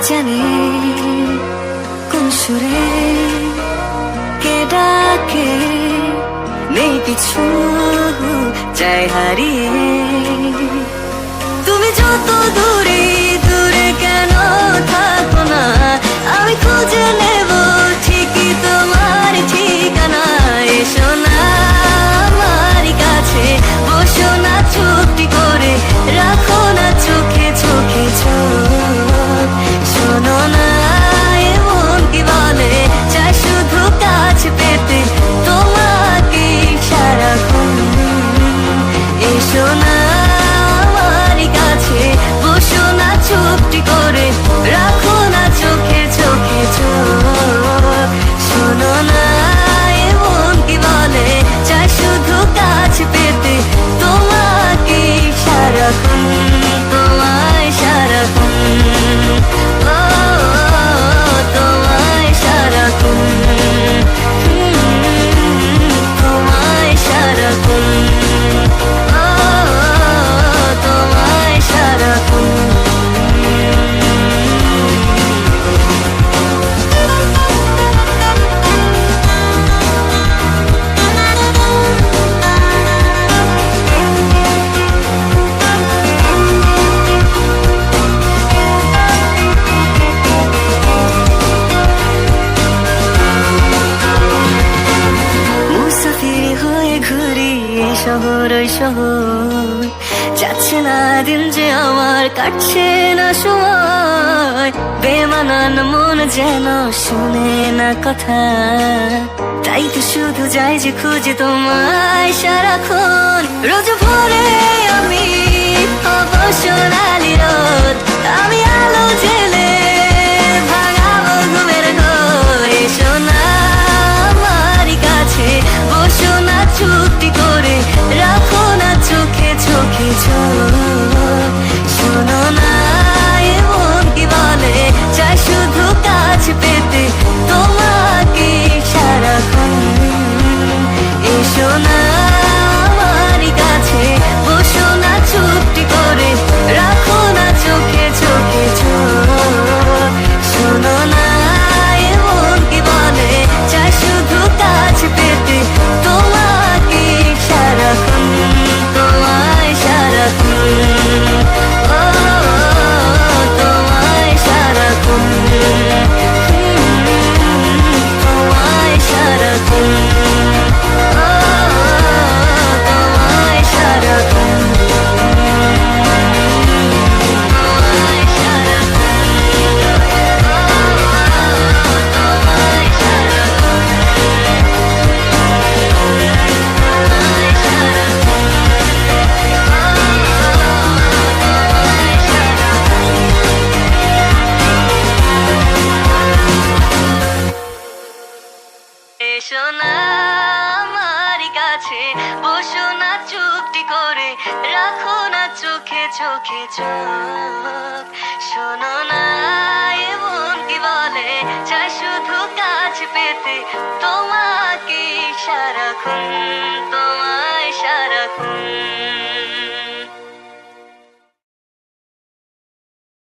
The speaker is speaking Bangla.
জানে কোন সুরে কে ডাকে, নেই পিছু যায় হারিয়ে। তুমি যত দূরে দূরে কেন থাকো না, আমি খুঁজে নেব ঠিকই তোমার ঠিকানা। এসো না আমার কাছে, বসো না চুপটি করে, রাখো না চোখে চোখে চোখ। শোনো না এমন কি বলে, চাই শুধু কাছ পেতে তোমাকে সারাক্ষণ। এসো না আমার কাছে, বসো না চুপটি করে, রাখো না চোখে চোখে চোখ। শোনো না এমন কি বলে, চাই শুধু কাছ পেতে তোমাকে সারাক্ষণ, তোমায় সারাক্ষণ। ও তোমায় সারাক্ষণ, তোমায় সারাক্ষণ। ও তোমায় সারাক্ষণ। মুসাফির হয়ে ঘুরি এই শহর ওই শহর, যাচ্ছে না দিন যে আমার, কাটছে না সময়। বেমানান মন যেন শুনে না কথা, তাই তো শুধু যাই যে খুঁজে তোমায় সারাক্ষণ। রোজ ভোরে আমি হব সোনালি রোদ, আমি আলো জেলে ভাঙাবো ঘুমের ঘোর। এসো না আমার কাছে, বসো না চুপটি করে, রাখো না চোখে চোখে চোখ। শোনো না এমন কি বলে, চাই শুধু কাছ পেতে তোমাকে সারাক্ষণ। এসো না আমার কাছে, বসো না চুপটি করে, রাখো না চোখে চোখে চোখ। শোনো না এমন কি বলে, চাই শুধু কাছ পেতে তোমাকে সারাক্ষণ, তোমায় সারাক্ষণ। ও তোমায় সারাক্ষণ, তোমায় সারাক্ষণ। ও তোমায় সারাক্ষণ, তোমায় এসো না আমার কাছে, বসো না চুপটি করে, রাখো না চোখে চোখে চোখ। শোনো না এমন কি বলে, চাই শুধু কাছ পেতে তোমাকে সারাক্ষণ, তোমায় সারাক্ষণ।